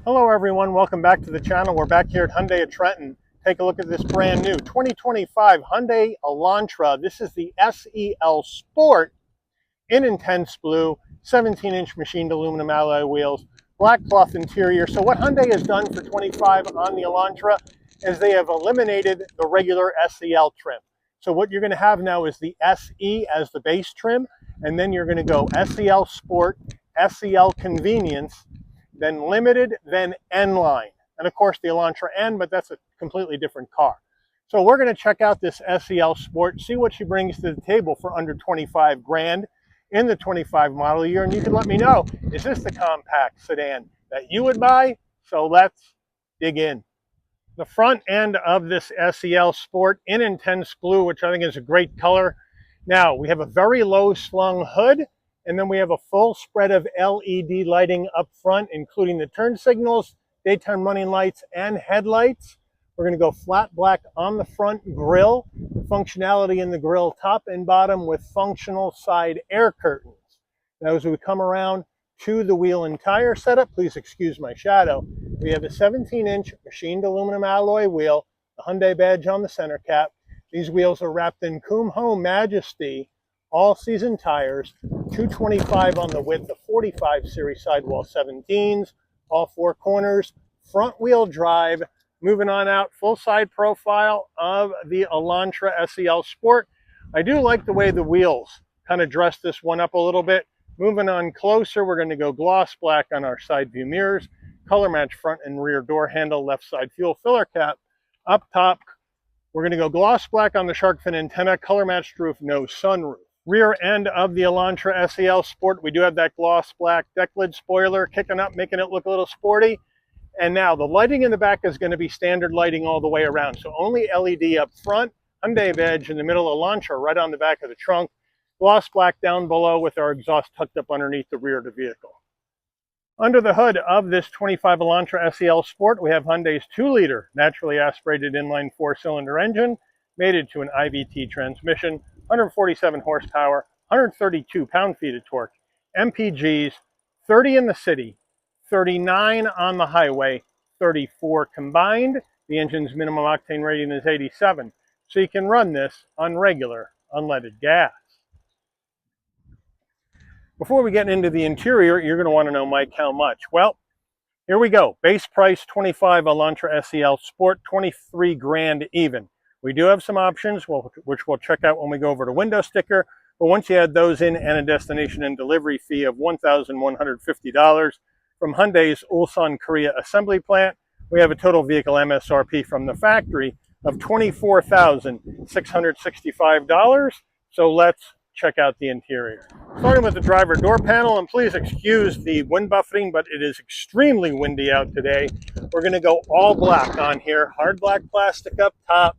Hello everyone, welcome back to the channel. We're back here at Hyundai of Trenton. Take a look at this brand new 2025 Hyundai Elantra. This is the SEL Sport in intense blue, 17-inch machined aluminum alloy wheels, black cloth interior. So what Hyundai has done for 25 on the Elantra is they have eliminated the regular SEL trim. So what you're going to have now is the SE as the base trim, and then you're going to go SEL Sport, SEL Convenience, then Limited, then N-Line. And of course the Elantra N, but that's a completely different car. So we're going to check out this SEL Sport, see what she brings to the table for under 25 grand in the 25 model year. And you can let me know, is this the compact sedan that you would buy? So let's dig in. The front end of this SEL Sport in intense blue, which I think is a great color. Now we have a very low slung hood, and then we have a full spread of LED lighting up front, including the turn signals, daytime running lights, and headlights. We're going to go flat black on the front grille, functionality in the grille top and bottom with functional side air curtains. Now as we come around to the wheel and tire setup, please excuse my shadow, we have a 17-inch machined aluminum alloy wheel, the Hyundai badge on the center cap. These wheels are wrapped in Kumho Majesty all-season tires, 225 on the width of 45 series sidewall 17s, all four corners, front wheel drive. Moving on out, full side profile of the Elantra SEL Sport. I do like the way the wheels kind of dress this one up a little bit. Moving on closer, we're going to go gloss black on our side view mirrors, color match front and rear door handle, left side fuel filler cap. Up top, we're going to go gloss black on the shark fin antenna, color matched roof, no sunroof. Rear end of the Elantra SEL Sport, we do have that gloss black deck lid spoiler kicking up, making it look a little sporty. And now the lighting in the back is going to be standard lighting all the way around. So only LED up front, Hyundai badge in the middle, Elantra right on the back of the trunk, gloss black down below with our exhaust tucked up underneath the rear of the vehicle. Under the hood of this 25 Elantra SEL Sport, we have Hyundai's 2-liter naturally aspirated inline 4-cylinder engine, mated to an IVT transmission, 147 horsepower, 132 pound-feet of torque, MPGs, 30 in the city, 39 on the highway, 34 combined. The engine's minimum octane rating is 87, so you can run this on regular unleaded gas. Before we get into the interior, you're going to want to know, Mike, how much? Well, here we go. Base price 25 Elantra SEL Sport, 23 grand even. We do have some options, which we'll check out when we go over to window sticker. But once you add those in and a destination and delivery fee of $1,150 from Hyundai's Ulsan, Korea assembly plant, we have a total vehicle MSRP from the factory of $24,665. So let's check out the interior. Starting with the driver door panel, and please excuse the wind buffeting, but it is extremely windy out today. We're going to go all black on here, hard black plastic up top,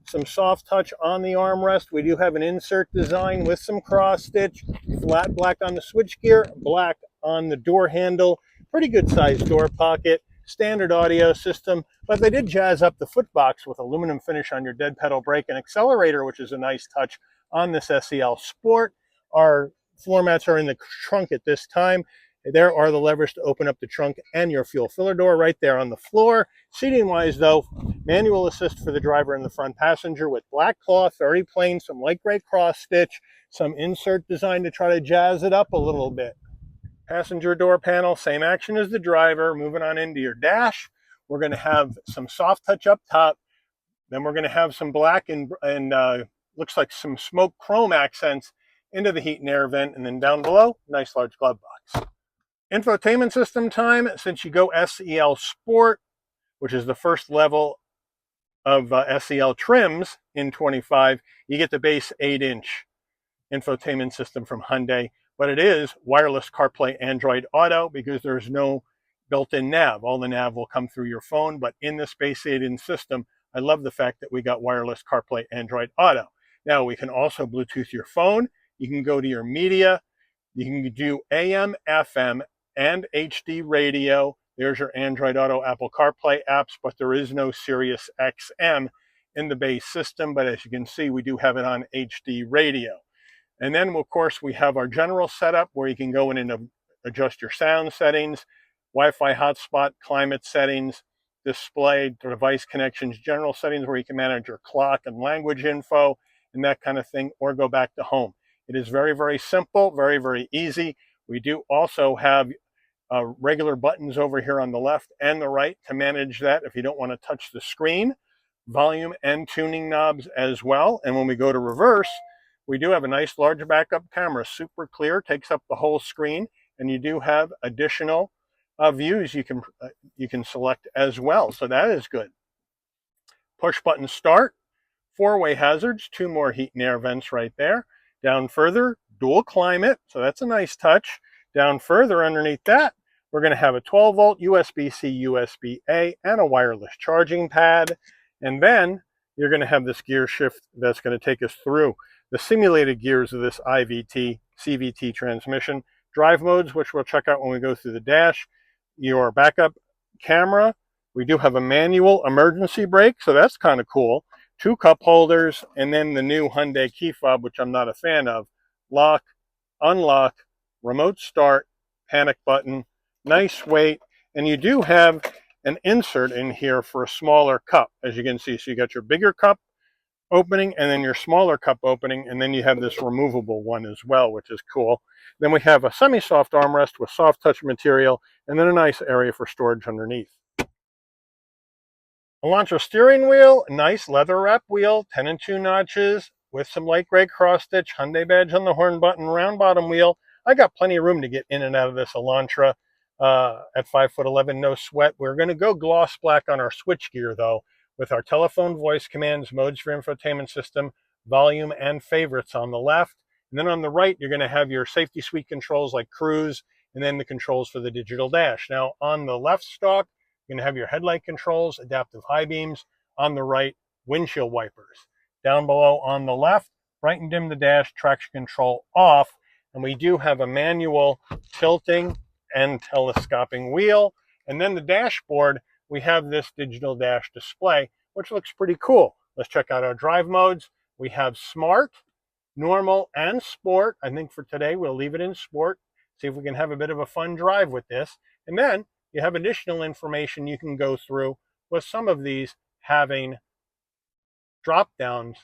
some soft touch on the armrest. We do have an insert design with some cross stitch, flat black on the switchgear, black on the door handle, pretty good sized door pocket, standard audio system, but they did jazz up the footbox with aluminum finish on your dead pedal brake and accelerator, which is a nice touch on this SEL Sport. Our floor mats are in the trunk at this time. There are the levers to open up the trunk and your fuel filler door right there on the floor. Seating wise though, manual assist for the driver and the front passenger with black cloth, very plain, some light gray cross stitch, some insert design to try to jazz it up a little bit. Passenger door panel, same action as the driver. Moving on into your dash, we're going to have some soft touch up top. Then we're going to have some black and looks like some smoke chrome accents into the heat and air vent. And then down below, nice large glove box. Infotainment system time, since you go SEL Sport, which is the first level of SEL trims in 25, you get the base 8-inch infotainment system from Hyundai, but it is wireless CarPlay Android Auto because there's no built-in nav. All the nav will come through your phone, but in this base 8-inch system, I love the fact that we got wireless CarPlay Android Auto. Now, we can also Bluetooth your phone. You can go to your media. You can do AM, FM, and HD radio. There's your Android Auto, Apple CarPlay apps, but there is no Sirius XM in the base system. But as you can see, we do have it on HD radio. And then, of course, we have our general setup where you can go in and adjust your sound settings. Wi-Fi hotspot, climate settings, display, device connections, general settings where you can manage your clock and language info and that kind of thing, or go back to home. It is very, very simple, very, very easy. We do also have regular buttons over here on the left and the right to manage that if you don't want to touch the screen. Volume and tuning knobs as well. And when we go to reverse, we do have a nice large backup camera, super clear, takes up the whole screen, and you do have additional views you can select as well. So that is good. Push button start, four-way hazards, two more heat and air vents right there. Down further, dual climate, so that's a nice touch. Down further underneath that, we're going to have a 12-volt USB-C, USB-A, and a wireless charging pad. And then you're going to have this gear shift that's going to take us through the simulated gears of this IVT, CVT transmission. Drive modes, which we'll check out when we go through the dash. Your backup camera. We do have a manual emergency brake, so that's kind of cool. Two cup holders, and then the new Hyundai key fob, which I'm not a fan of. Lock, unlock, remote start, panic button, nice weight, and you do have an insert in here for a smaller cup, as you can see. So you got your bigger cup opening and then your smaller cup opening, and then you have this removable one as well, which is cool. Then we have a semi-soft armrest with soft touch material, and then a nice area for storage underneath. Elantra steering wheel, nice leather wrap wheel, 10 and 2 notches with some light gray cross stitch, Hyundai badge on the horn button, round bottom wheel. I got plenty of room to get in and out of this Elantra at 5'11", no sweat. We're going to go gloss black on our switch gear though, with our telephone voice commands, modes for infotainment system, volume and favorites on the left. And then on the right, you're going to have your safety suite controls like cruise, and then the controls for the digital dash. Now on the left stalk, you're going to have your headlight controls, adaptive high beams. On the right, windshield wipers. Down below on the left, bright and dim the dash, traction control off. And we do have a manual tilting and telescoping wheel. And then the dashboard, we have this digital dash display, which looks pretty cool. Let's check out our drive modes. We have smart, normal, and sport. I think for today, we'll leave it in sport. See if we can have a bit of a fun drive with this. And then you have additional information you can go through with some of these having drop downs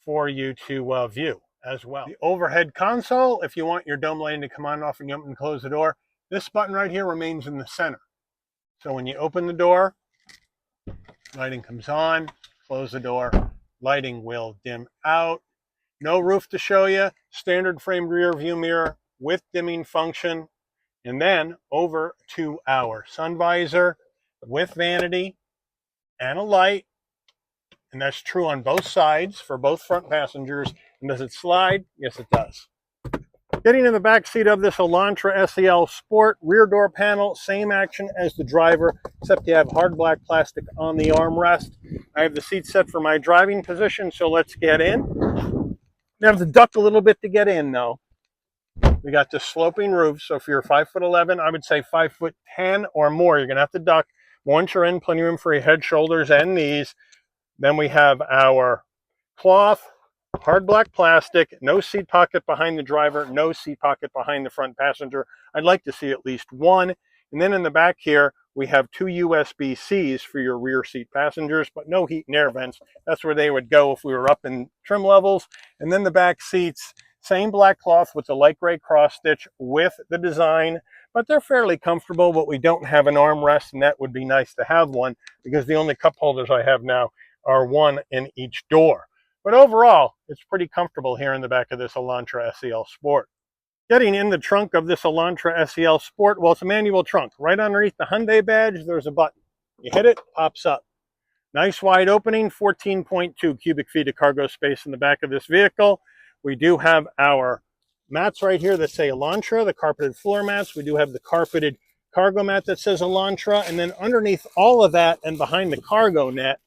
for you to view as well. The overhead console, if you want your dome lighting to come on and off and you open and close the door, this button right here remains in the center. So when you open the door, lighting comes on, close the door, lighting will dim out. No roof to show you, standard frame rear view mirror with dimming function. And then over to our sun visor with vanity and a light. And that's true on both sides for both front passengers. And does it slide? Yes, it does. Getting in the back seat of this Elantra SEL Sport, rear door panel, same action as the driver, except you have hard black plastic on the armrest. I have the seat set for my driving position, so let's get in. You have to duck a little bit to get in, though. We got this sloping roof, so if you're 5'11", I would say 5'10" or more, you're going to have to duck. Once you're in, plenty of room for your head, shoulders, and knees. Then we have our cloth, hard black plastic, no seat pocket behind the driver, no seat pocket behind the front passenger. I'd like to see at least one. And then in the back here, we have two USB-Cs for your rear seat passengers, but no heat and air vents. That's where they would go if we were up in trim levels. And then the back seats, same black cloth with the light gray cross stitch with the design, but they're fairly comfortable, but we don't have an armrest, and that would be nice to have one because the only cup holders I have now are one in each door. But overall, it's pretty comfortable here in the back of this Elantra SEL Sport. Getting in the trunk of this Elantra SEL Sport, well, it's a manual trunk. Right underneath the Hyundai badge, there's a button. You hit it, pops up. Nice wide opening, 14.2 cubic feet of cargo space in the back of this vehicle. We do have our mats right here that say Elantra, the carpeted floor mats. We do have the carpeted cargo mat that says Elantra. And then underneath all of that and behind the cargo net,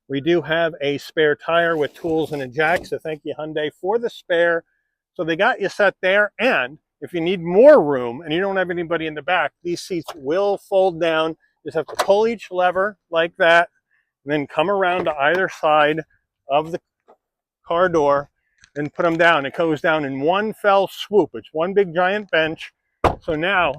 we do have a spare tire with tools and a jack. So thank you, Hyundai, for the spare. So they got you set there. And if you need more room and you don't have anybody in the back, these seats will fold down. You just have to pull each lever like that, and then come around to either side of the car door and put them down. It goes down in one fell swoop. It's one big giant bench. So now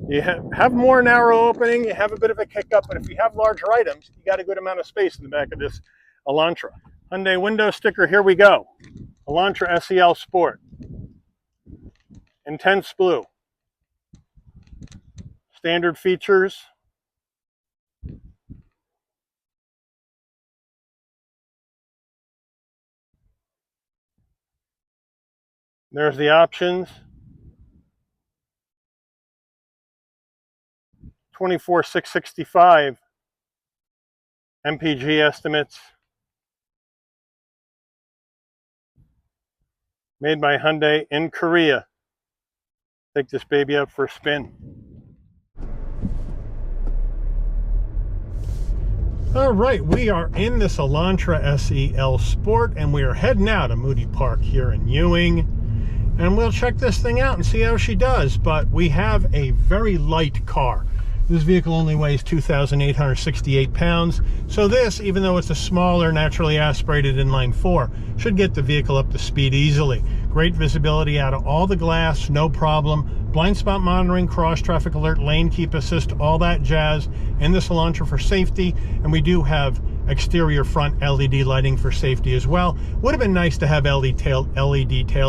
You have more narrow opening, you have a bit of a kick up, but if you have larger items, you got a good amount of space in the back of this Elantra. Hyundai window sticker, here we go. Elantra SEL Sport. Intense blue. Standard features. There's the options. 24,665 MPG estimates. Made by Hyundai in Korea. Take this baby out for a spin. All right, we are in this Elantra SEL Sport, and we are heading out of Moody Park here in Ewing. And we'll check this thing out and see how she does. But we have a very light car. This vehicle only weighs 2,868 pounds. So this, even though it's a smaller, naturally aspirated inline four, should get the vehicle up to speed easily. Great visibility out of all the glass, no problem. Blind spot monitoring, cross traffic alert, lane keep assist, all that jazz in this Elantra for safety. And we do have exterior front LED lighting for safety as well. Would have been nice to have LED tail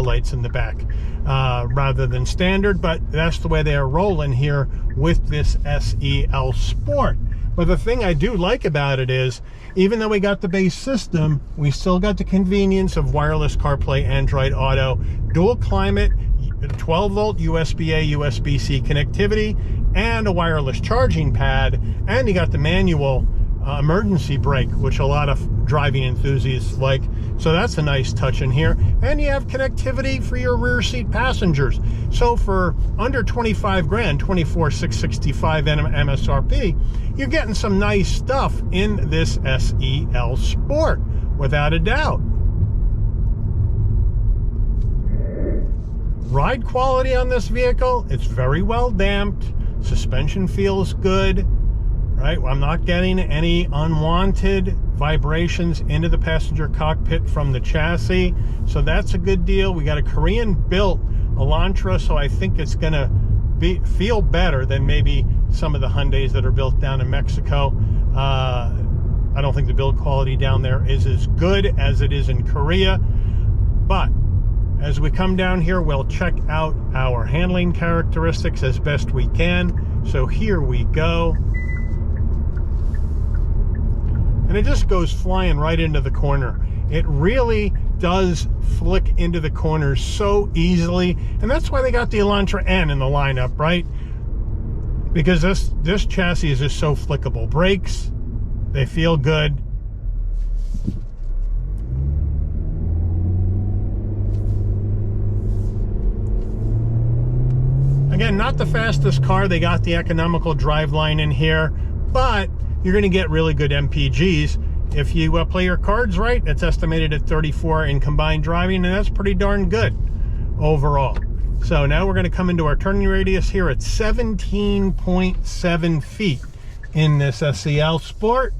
lights in the back rather than standard, but that's the way they are rolling here with this SEL Sport. But the thing I do like about it is, even though we got the base system, we still got the convenience of wireless CarPlay, Android Auto, dual climate, 12-volt USB-A, USB-C connectivity, and a wireless charging pad, and you got the manual emergency brake, which a lot of driving enthusiasts like. So that's a nice touch in here. And you have connectivity for your rear seat passengers. So for under 25 grand, 24,665 MSRP, you're getting some nice stuff in this SEL Sport, without a doubt. Ride quality on this vehicle, it's very well damped. Suspension feels good. Right, I'm not getting any unwanted vibrations into the passenger cockpit from the chassis, so that's a good deal. We got a Korean-built Elantra, so I think it's gonna feel better than maybe some of the Hyundais that are built down in Mexico. I don't think the build quality down there is as good as it is in Korea, but as we come down here, we'll check out our handling characteristics as best we can. So here we go. And it just goes flying right into the corner. It really does flick into the corners so easily. And that's why they got the Elantra N in the lineup, right? Because this chassis is just so flickable. Brakes, they feel good. Again, not the fastest car. They got the economical driveline in here, but you're going to get really good MPGs. If you play your cards right, it's estimated at 34 in combined driving, and that's pretty darn good overall. So now we're going to come into our turning radius here at 17.7 feet in this SEL Sport.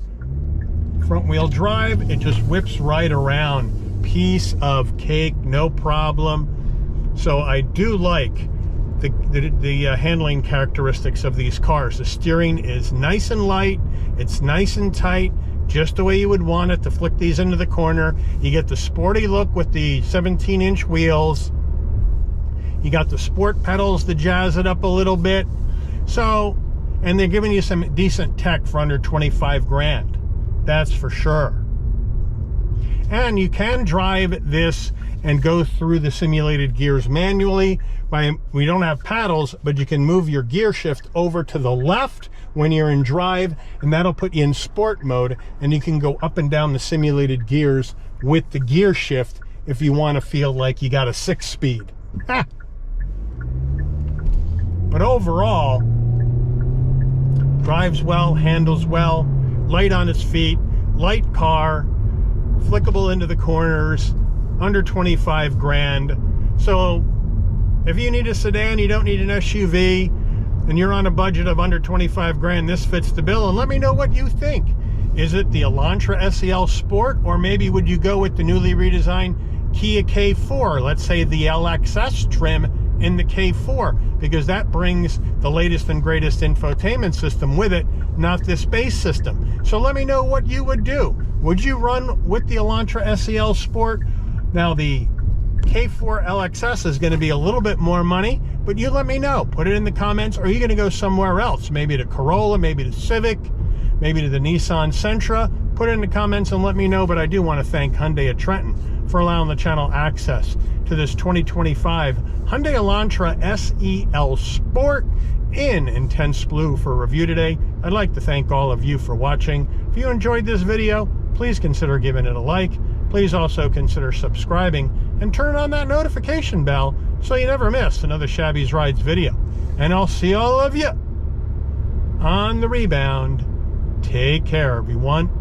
Front wheel drive, it just whips right around. Piece of cake, no problem. So I do like the handling characteristics of these cars. The steering is nice and light, it's nice and tight, just the way you would want it to flick these into the corner. You get the sporty look with the 17-inch wheels. You got the sport pedals to jazz it up a little bit. So, and they're giving you some decent tech for under 25 grand. That's for sure. And you can drive this and go through the simulated gears manually. We don't have paddles, but you can move your gear shift over to the left when you're in drive, and that'll put you in sport mode, and you can go up and down the simulated gears with the gear shift if you want to feel like you got a 6-speed. But overall, drives well, handles well, light on its feet, light car, flickable into the corners, under 25 grand. So if you need a sedan, you don't need an SUV, and you're on a budget of under 25 grand, this fits the bill. And let me know what you think. Is it the Elantra SEL Sport, or maybe would you go with the newly redesigned Kia K4, let's say the LXS trim in the K4, because that brings the latest and greatest infotainment system with it, not this base system. So let me know what you would do. Would you run with the Elantra SEL Sport? Now the K4 LXS is going to be a little bit more money, but you let me know. Put it in the comments. Or are you going to go somewhere else? Maybe to Corolla, maybe to Civic, maybe to the Nissan Sentra. Put it in the comments and let me know. But I do want to thank Hyundai of Trenton for allowing the channel access to this 2025 Hyundai Elantra SEL Sport in intense blue for review today. I'd like to thank all of you for watching. If you enjoyed this video, please consider giving it a like. Please also consider subscribing and turn on that notification bell so you never miss another Shabby's Rides video. And I'll see all of you on the rebound. Take care, everyone.